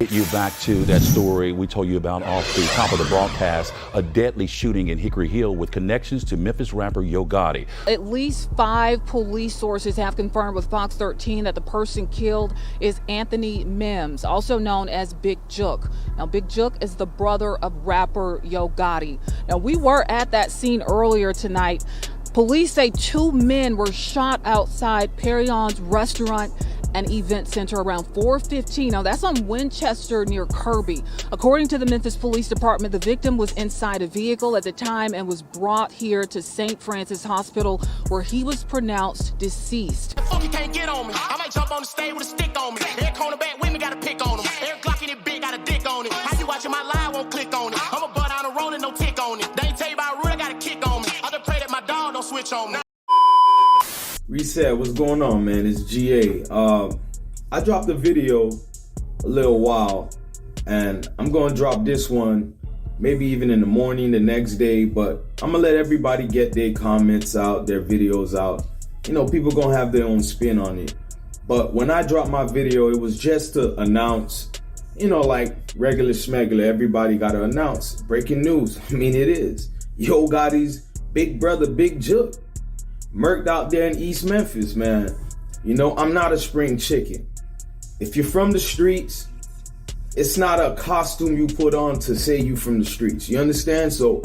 Get you back to that story we told you about off the top of the broadcast, a deadly shooting in Hickory Hill with connections to Memphis rapper Gotti. At least 5 police sources have confirmed with Fox 13 that the person killed is Anthony Mims, also known as Big Jook. Now, Big Jook is the brother of rapper Gotti. Now, we were at that scene earlier tonight. Police say 2 men were shot outside Perion's restaurant and event center around 4:15. Now that's on Winchester near Kirby. According to the Memphis Police Department, the victim was inside a vehicle at the time and was brought here to St. Francis Hospital, where he was pronounced deceased. The fuck you can't get on me. I might jump on the stage with a stick on me. Every cornerback with me got a pick on him. Every Glock in it big got a dick on it. How you watching my live won't click on it. I'm a butt on a rolling, no tick on it. They ain't tell you about Rude, I got a kick on me. I just pray that my dog don't switch on me. Reset, what's going on, man? It's GA. I dropped a video a little while, and I'm gonna drop this one maybe even in the morning the next day, but I'm gonna let everybody get their comments out, their videos out. You know, people gonna have their own spin on it. But when I dropped my video, it was just to announce, you know, like regular schmegular, everybody gotta announce. Breaking news, I mean it is. Gotti's big brother, Big Jook, murked out there in East Memphis, man. You know, I'm not a spring chicken. If you're from the streets, it's not a costume you put on to say you from the streets. You understand? So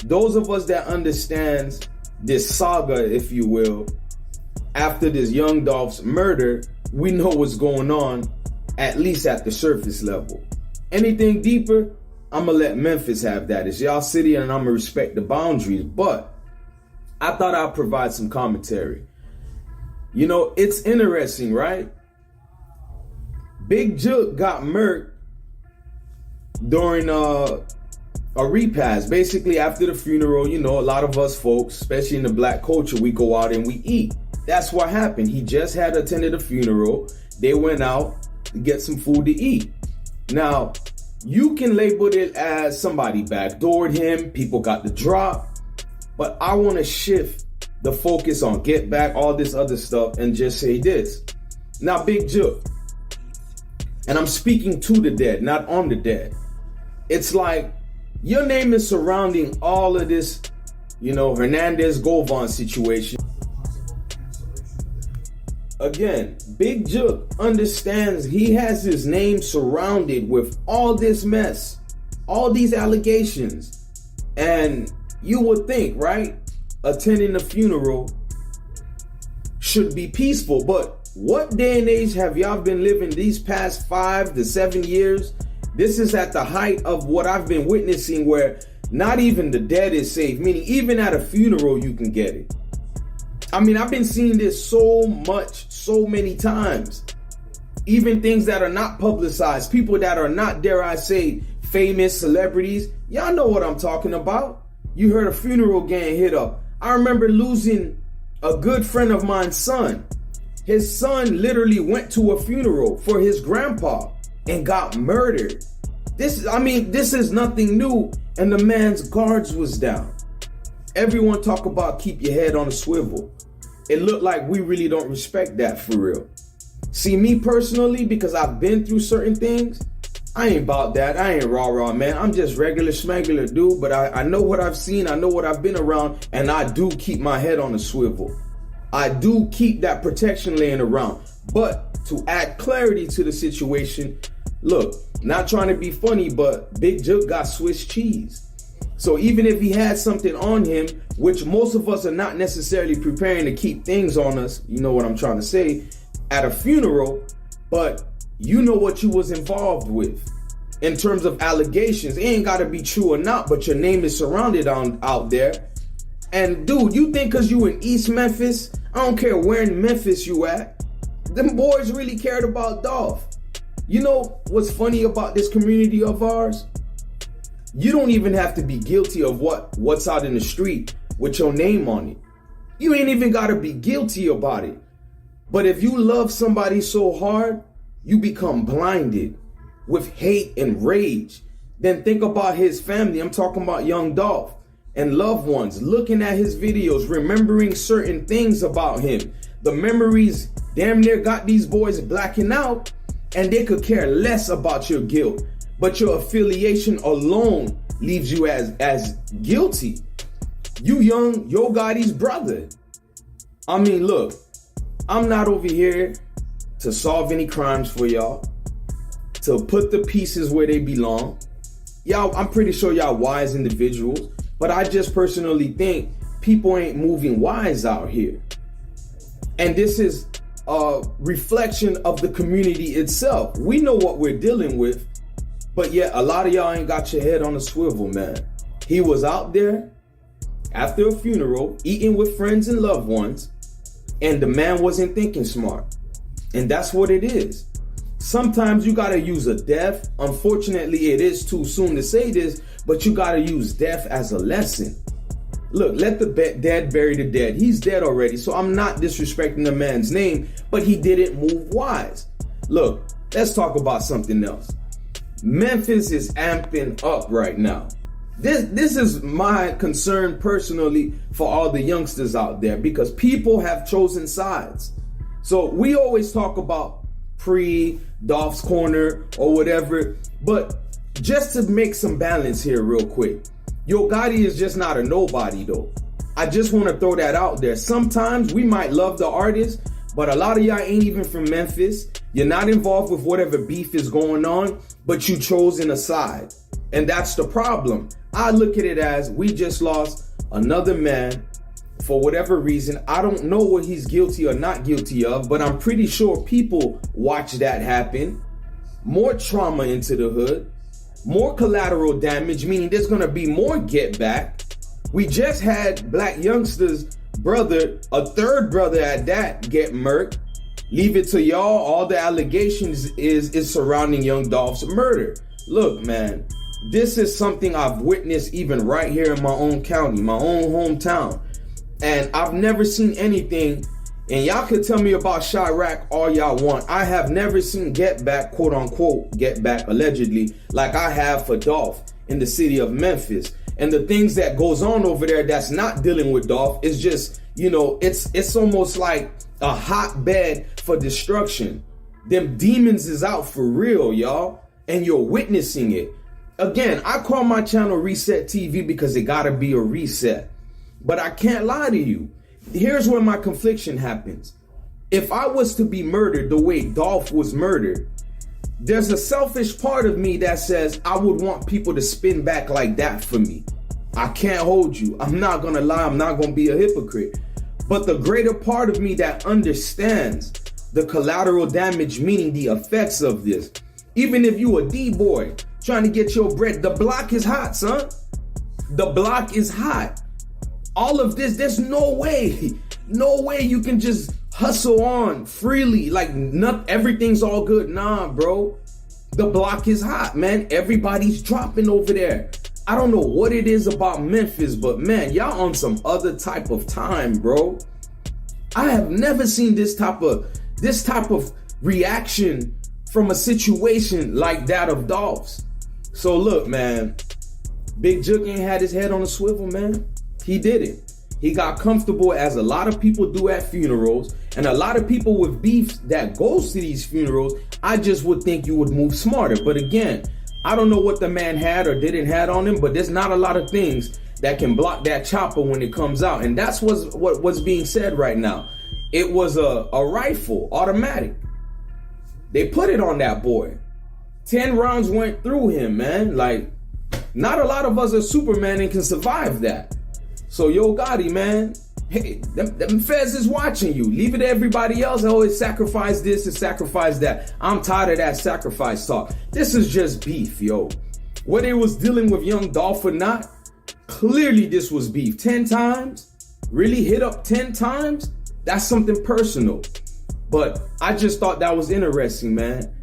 those of us that understands this saga, if you will, after this young Dolph's murder, we know what's going on, at least at the surface level. Anything deeper, I'm gonna let Memphis have that. It's y'all city and I'm gonna respect the boundaries, but I thought I'd provide some commentary. You know, it's interesting, right? Big Jook got murked during a repast. Basically, after the funeral, you know, a lot of us folks, especially in the black culture, we go out and we eat. That's what happened. He just had attended a funeral. They went out to get some food to eat. Now, you can label it as somebody backdoored him, people got the drop, but I want to shift the focus on get back, all this other stuff, and just say this. Now, Big Jook, and I'm speaking to the dead, not on the dead. It's like your name is surrounding all of this, you know, Hernandez-Govan situation. Again, Big Jook understands he has his name surrounded with all this mess, all these allegations. And you would think, right, attending a funeral should be peaceful, but what day and age have y'all been living these past 5 to 7 years? This is at the height of what I've been witnessing, where not even the dead is safe, meaning even at a funeral you can get it. I mean, I've been seeing this so much, so many times. Even things that are not publicized, people that are not, dare I say, famous celebrities. Y'all know what I'm talking about. You heard a funeral getting hit up. I remember losing a good friend of mine's son. His son literally went to a funeral for his grandpa and got murdered. This is nothing new, and the man's guards was down. Everyone talk about keep your head on a swivel. It looked like we really don't respect that for real. See, me personally, because I've been through certain things, I ain't about that. I ain't rah-rah, man. I'm just regular schmegular dude, but I know what I've seen, I know what I've been around, and I do keep my head on a swivel. I do keep that protection laying around. But to add clarity to the situation, look, not trying to be funny, but Big Jook got Swiss cheese. So even if he had something on him, which most of us are not necessarily preparing to keep things on us, you know what I'm trying to say, at a funeral, but you know what you was involved with in terms of allegations. It ain't got to be true or not, but your name is surrounded out there. And dude, you think because you in East Memphis, I don't care where in Memphis you at, them boys really cared about Dolph. You know what's funny about this community of ours? You don't even have to be guilty of what's out in the street with your name on it. You ain't even got to be guilty about it. But if you love somebody so hard, you become blinded with hate and rage. Then think about his family. I'm talking about young Dolph and loved ones looking at his videos, remembering certain things about him. The memories damn near got these boys blacking out. and they could care less about your guilt, but your affiliation alone leaves you as guilty. You young Yo Gotti's brother. I mean, look, I'm not over here to solve any crimes for y'all, to put the pieces where they belong. Y'all, I'm pretty sure y'all wise individuals, but I just personally think people ain't moving wise out here. And this is a reflection of the community itself. We know what we're dealing with, but yet a lot of y'all ain't got your head on a swivel, man. He was out there after a funeral, eating with friends and loved ones, and the man wasn't thinking smart. And that's what it is. Sometimes you gotta use a death. Unfortunately, it is too soon to say this, but you gotta use death as a lesson. Look, let the dead bury the dead. He's dead already, so I'm not disrespecting the man's name, but he didn't move wise. Look, let's talk about something else. Memphis is amping up right now. This is my concern personally for all the youngsters out there, because people have chosen sides. So we always talk about Dolph's Corner or whatever, but just to make some balance here real quick, Yo Gotti is just not a nobody though. I just want to throw that out there. Sometimes we might love the artist, but a lot of y'all ain't even from Memphis. You're not involved with whatever beef is going on, but you chosen a side. And that's the problem. I look at it as we just lost another man for whatever reason. I don't know what he's guilty or not guilty of, but I'm pretty sure people watch that happen. More trauma into the hood, more collateral damage, meaning there's gonna be more get back. We just had Black Youngster's brother, a third brother at that, get murked. Leave it to y'all. All the allegations is surrounding Young Dolph's murder. Look, man, this is something I've witnessed even right here in my own county, my own hometown. And I've never seen anything, and y'all could tell me about Chirac all y'all want. I have never seen get back, quote unquote, get back allegedly, like I have for Dolph in the city of Memphis. And the things that goes on over there that's not dealing with Dolph is just, you know, it's almost like a hotbed for destruction. Them demons is out for real, y'all, and you're witnessing it. Again, I call my channel Reset TV because it gotta be a reset. But I can't lie to you. Here's where my confliction happens. If I was to be murdered the way Dolph was murdered, there's a selfish part of me that says I would want people to spin back like that for me. I can't hold you. I'm not gonna lie. I'm not gonna be a hypocrite. But the greater part of me that understands the collateral damage, meaning the effects of this. Even if you a D-boy trying to get your bread, the block is hot, son. The block is hot. All of this, there's no way you can just hustle on freely like everything's all good. Nah, bro. The block is hot, man. Everybody's dropping over there. I don't know what it is about Memphis, but man, y'all on some other type of time, bro. I have never seen this type of reaction from a situation like that of Dolph's. So look, man, Big Jook ain't had his head on a swivel, man. He didn't. He got comfortable, as a lot of people do at funerals, and a lot of people with beef that goes to these funerals. I just would think you would move smarter. But again, I don't know what the man had or didn't have on him, but there's not a lot of things that can block that chopper when it comes out. And that's what's being said right now. It was a rifle, automatic. They put it on that boy. 10 rounds went through him, man. Like, not a lot of us are Superman and can survive that. So Yo Gotti, man, hey, them feds is watching you. Leave it to everybody else. Always sacrifice this and sacrifice that. I'm tired of that sacrifice talk. This is just beef, yo. Whether it was dealing with Young Dolph or not, clearly this was beef. 10 times? Really hit up 10 times? That's something personal. But I just thought that was interesting, man.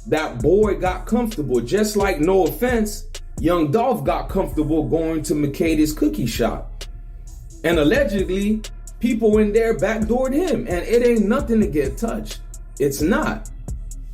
That boy got comfortable. Just like, no offense, Young Dolph got comfortable going to Makeda's cookie shop. And allegedly, people in there backdoored him. And it ain't nothing to get touched. It's not.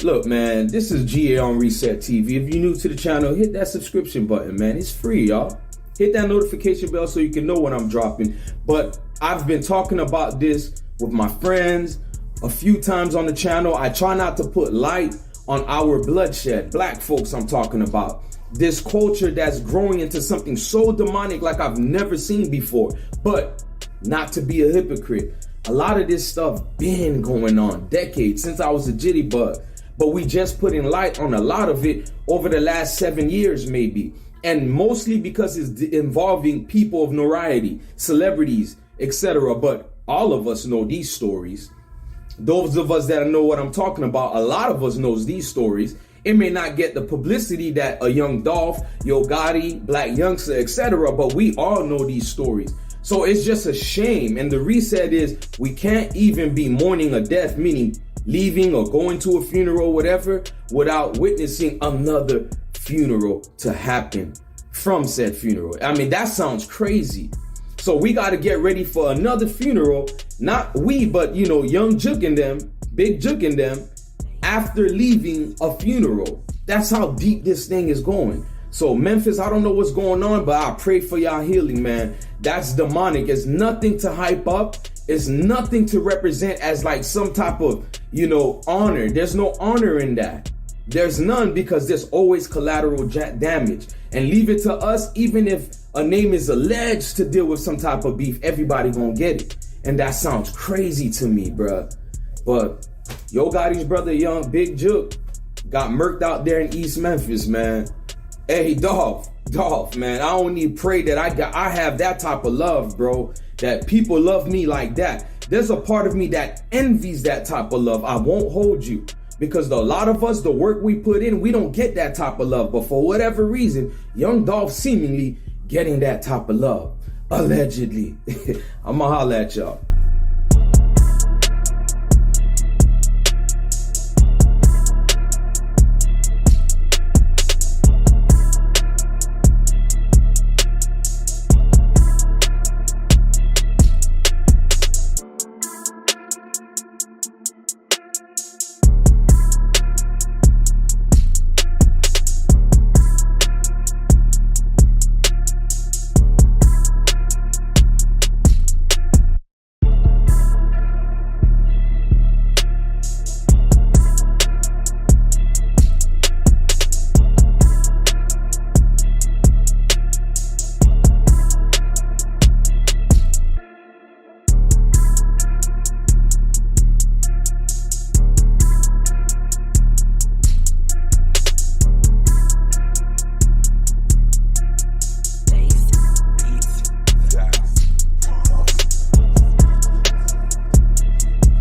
Look, man, this is GA on Reset TV. If you're new to the channel, hit that subscription button, man. It's free, y'all. Hit that notification bell so you can know when I'm dropping. But I've been talking about this with my friends a few times on the channel. I try not to put light on our bloodshed. Black folks I'm talking about. This culture that's growing into something so demonic like I've never seen before. But not to be a hypocrite, a lot of this stuff been going on decades since I was a jitterbug. But we just putting light on a lot of it over the last 7 years maybe. And mostly because it's involving people of notoriety, celebrities, etc. But all of us know these stories. Those of us that know what I'm talking about, a lot of us knows these stories. It may not get the publicity that a young Dolph, Yo Gotti, Black Youngster, etc. But we all know these stories. So it's just a shame. And the reset is we can't even be mourning a death, meaning leaving or going to a funeral, whatever, without witnessing another funeral to happen from said funeral. I mean, that sounds crazy. So we got to get ready for another funeral. Not we, but young Jook and them, Big Jook and them, after leaving a funeral. That's how deep this thing is going. So Memphis, I don't know what's going on, but I pray for y'all healing, man. That's demonic. It's nothing to hype up. It's nothing to represent as like some type of, honor. There's no honor in that. There's none, because there's always collateral damage. And leave it to us, even if a name is alleged to deal with some type of beef, everybody gonna get it. And that sounds crazy to me, bruh. But Yo Gotti's brother, young Big Jook, got murked out there in East Memphis, man. Hey, Dolph, man, I only pray that I have that type of love, bro. That people love me like that. There's a part of me that envies that type of love. I won't hold you. Because a lot of us, the work we put in, we don't get that type of love. But for whatever reason, young Dolph seemingly getting that type of love. Allegedly. I'ma holla at y'all.